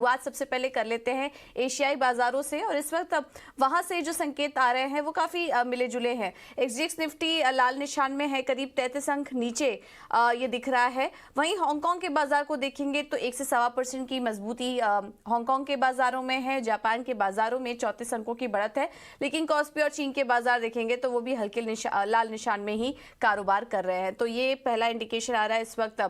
शुरुआत सबसे पहले कर लेते हैं एशियाई बाजारों से। और इस वक्त अब वहां से जो संकेत आ रहे हैं वो काफी मिले जुले हैं। एक्सजीएक्स निफ्टी लाल निशान में है, करीब 33 अंक नीचे ये दिख रहा है। वहीं हांगकांग के बाजार को देखेंगे तो 1 से 1.25% की मजबूती हांगकांग के बाजारों में है। जापान के बाजारों में 34 अंकों की बढ़त है, लेकिन कॉस्पी और चीन के बाजार देखेंगे तो वो भी हल्के लाल निशान में ही कारोबार कर रहे हैं। तो ये पहला इंडिकेशन आ रहा है इस वक्त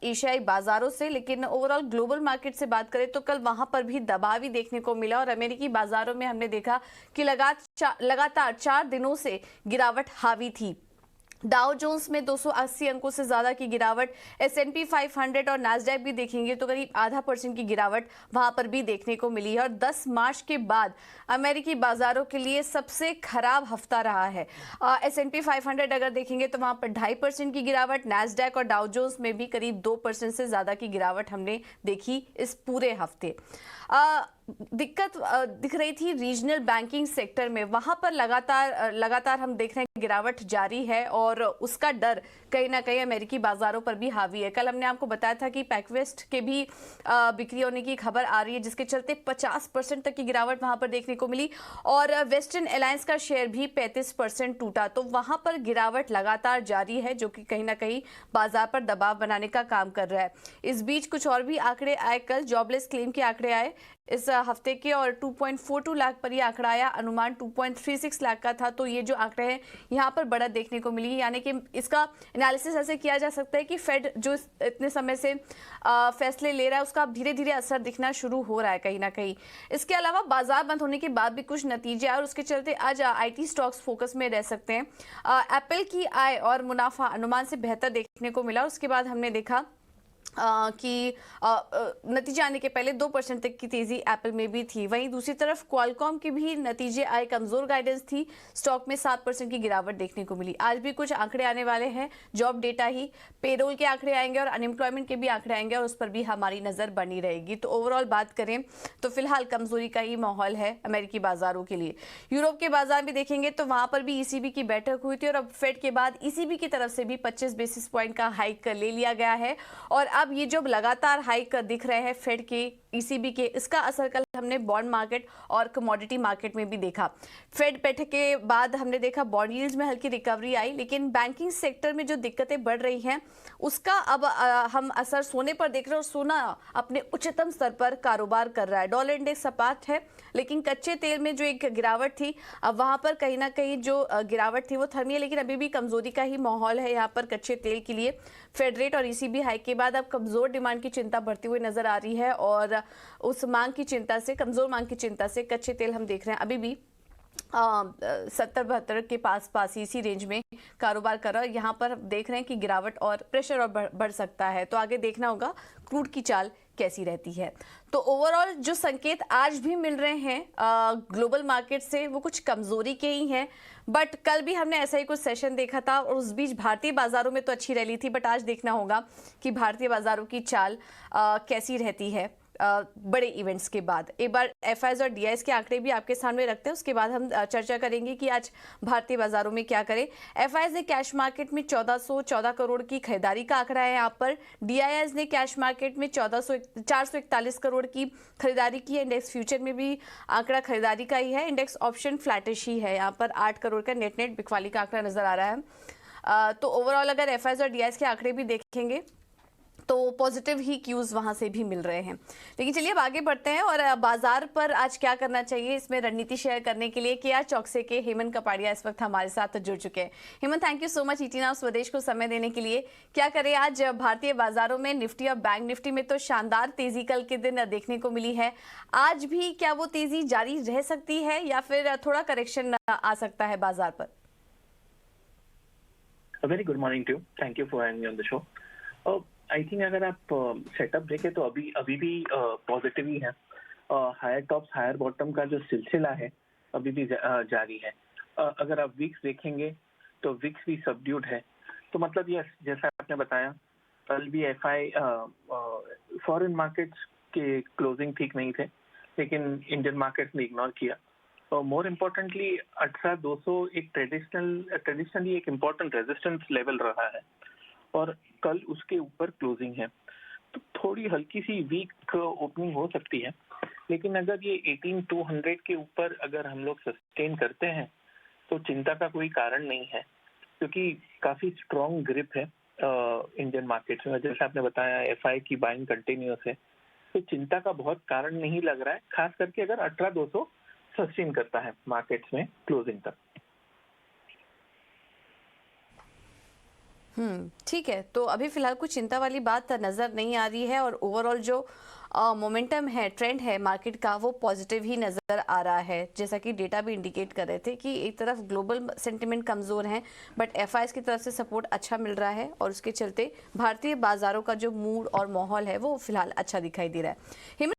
एशियाई बाजारों से। लेकिन ओवरऑल ग्लोबल मार्केट से बात करें तो कल वहां पर भी दबाव ही देखने को मिला और अमेरिकी बाजारों में हमने देखा कि लगातार 4 दिनों से गिरावट हावी थी। डाउ जोन्स में 280 अंकों से ज्यादा की गिरावट, S&P 500 और नैस्डैक भी देखेंगे तो करीब 0.5% की गिरावट वहां पर भी देखने को मिली है। और 10 मार्च के बाद अमेरिकी बाजारों के लिए सबसे खराब हफ्ता रहा है। S&P 500 अगर देखेंगे तो वहां पर 2.5% की गिरावट, नैस्डैक और डाउ जोन्स में भी करीब 2% से ज्यादा की गिरावट हमने देखी इस पूरे हफ्ते। दिक्कत दिख रही थी रीजनल बैंकिंग सेक्टर में, वहां पर लगातार हम देख रहे हैं गिरावट जारी है और उसका डर कहीं ना कहीं अमेरिकी बाजारों पर भी हावी है। कल हमने आपको बताया था कि पैकवेस्ट के भी बिक्री होने की खबर आ रही है, जिसके चलते 50% तक की गिरावट वहां पर देखने को मिली और वेस्टर्न एलायंस का शेयर भी 35% टूटा। तो वहां पर गिरावट लगातार जारी है, जो कि कहीं ना कहीं बाजार पर दबाव बनाने का काम कर रहा है। इस बीच कुछ और भी आंकड़े आए, कल जॉबलेस क्लेम के आंकड़े आए इस हफ्ते के और 2.42 लाख पर ये आंकड़ा आया, अनुमान 2.36 लाख का था। तो ये जो आंकड़े हैं यहाँ पर बढ़त देखने को मिली, यानी कि इसका एनालिसिस ऐसे किया जा सकता है कि फेड जो इतने समय से फैसले ले रहा है उसका अब धीरे धीरे असर दिखना शुरू हो रहा है कहीं ना कहीं। इसके अलावा बाजार बंद होने के बाद भी कुछ नतीजे आए और उसके चलते आज IT स्टॉक्स फोकस में रह सकते हैं। एप्पल की आय और मुनाफा अनुमान से बेहतर देखने को मिला। उसके बाद हमने देखा कि नतीजे आने के पहले 2% तक की तेजी एप्पल में भी थी। वहीं दूसरी तरफ क्वालकॉम के भी नतीजे आए, कमजोर गाइडेंस थी, स्टॉक में 7% की गिरावट देखने को मिली। आज भी कुछ आंकड़े आने वाले हैं, जॉब डेटा ही, पेरोल के आंकड़े आएंगे और अनएम्प्लॉयमेंट के भी आंकड़े आएंगे और उस पर भी हमारी नजर बनी रहेगी। तो ओवरऑल बात करें तो फिलहाल कमजोरी का ही माहौल है अमेरिकी बाजारों के लिए। यूरोप के बाजार भी देखेंगे तो वहां पर भी ECB की बैठक हुई थी और अब फेड के बाद ECB की तरफ से भी 25 बेसिस पॉइंट का हाइक ले लिया गया है। और अब ये जो लगातार हाइक दिख रहे हैं फेड के, ECB के, इसका असर कल हमने बॉन्ड मार्केट और कमोडिटी मार्केट में भी देखा। फेड बैठक के बाद हमने देखा बॉन्ड यील्ड्स में हल्की रिकवरी आई, लेकिन बैंकिंग सेक्टर में जो दिक्कतें बढ़ रही हैं उसका अब हम असर सोने पर देख रहे हैं और सोना अपने उच्चतम स्तर पर कारोबार कर रहा है। डॉलर इंडेक्स सपाट है, लेकिन कच्चे तेल में जो एक गिरावट थी अब वहां पर कहीं ना कहीं जो गिरावट थी वो थमी है, लेकिन अभी भी कमजोरी का ही माहौल है यहाँ पर कच्चे तेल के लिए। फेड रेट और ECB हाइक के बाद अब कमजोर डिमांड की चिंता बढ़ती हुई नजर आ रही है और उस मांग की चिंता से, कमजोर मांग की चिंता से कच्चे तेल हम देख रहे हैं अभी भी 70-72 के पास इसी रेंज में कारोबार कर रहा है। यहाँ पर देख रहे हैं कि गिरावट और प्रेशर और बढ़ सकता है। तो आगे देखना होगा क्रूड की चाल कैसी रहती है। तो ओवरऑल जो संकेत आज भी मिल रहे हैं ग्लोबल मार्केट से वो कुछ कमजोरी के ही हैं। बट कल भी हमने ऐसा ही कुछ सेशन देखा था और उस बीच भारतीय बाजारों में तो अच्छी रैली थी, बट आज देखना होगा कि भारतीय बाजारों की चाल कैसी रहती है बड़े इवेंट्स के बाद। एक बार FIs और DIs के आंकड़े भी आपके सामने रखते हैं, उसके बाद हम चर्चा करेंगे कि आज भारतीय बाजारों में क्या करें। FIs ने कैश मार्केट में 1414 करोड़ की खरीदारी का आंकड़ा है यहाँ पर। DIs ने कैश मार्केट में 441 करोड़ की खरीदारी की है। इंडेक्स फ्यूचर में भी आंकड़ा खरीदारी का ही है। इंडेक्स ऑप्शन फ्लैटिश ही है, यहाँ पर 8 करोड़ का नेट बिकवाली का आंकड़ा नजर आ रहा है। तो ओवरऑल अगर FIs और DIs के आंकड़े भी देखेंगे तो पॉजिटिव ही क्यूज वहां से भी मिल रहे हैं। लेकिन चलिए अब आगे बढ़ते हैं और बाजार पर आज क्या करना चाहिए इसमें रणनीति शेयर करने के लिए KR चौकसे के हेमंत कपाड़िया इस वक्त हमारे साथ जुड़ चुके हैं। Hemant, thank you so much ET now स्वदेश को समय देने के लिए। क्या करें आज भारतीय बाजारों में, निफ्टी और बैंक निफ्टी में तो शानदार तेजी कल के दिन देखने को मिली है। आज भी क्या वो तेजी जारी रह सकती है या फिर थोड़ा करेक्शन आ सकता है बाजार पर? Very good morning to, thank you for having me on the show. I think अगर आप सेटअप देखें तो अभी भी पॉजिटिव ही है। हायर टॉप्स हायर बॉटम का जो सिलसिला है अभी भी जारी है। अगर आप विक्स देखेंगे तो विक्स भी सबड्यूड है। तो मतलब ये जैसा आपने बताया, कल भी FI फॉरेन मार्केट्स के क्लोजिंग ठीक नहीं थे, लेकिन इंडियन मार्केट्स ने इग्नोर किया। और मोर इम्पोर्टेंटली 18,200 एक ट्रेडिशनली एक इम्पोर्टेंट रेजिस्टेंस लेवल रहा है और कल उसके ऊपर क्लोजिंग है। तो थोड़ी हल्की सी वीक ओपनिंग हो सकती है, लेकिन अगर ये 18,200 के ऊपर अगर हम लोग सस्टेन करते हैं तो चिंता का कोई कारण नहीं है, क्योंकि काफी स्ट्रॉन्ग ग्रिप है इंडियन मार्केट्स में। जैसे आपने बताया एफआई की बाइंग कंटिन्यूअस है, तो चिंता का बहुत कारण नहीं लग रहा है, खास करके अगर 18,200 सस्टेन करता है मार्केट्स में क्लोजिंग तक। ठीक है। तो अभी फिलहाल कुछ चिंता वाली बात नज़र नहीं आ रही है और ओवरऑल जो मोमेंटम है, ट्रेंड है मार्केट का, वो पॉजिटिव ही नज़र आ रहा है। जैसा कि डेटा भी इंडिकेट कर रहे थे कि एक तरफ ग्लोबल सेंटिमेंट कमज़ोर है, बट एफआईएस की तरफ से सपोर्ट अच्छा मिल रहा है और उसके चलते भारतीय बाजारों का जो मूड और माहौल है वो फिलहाल अच्छा दिखाई दे रहा है।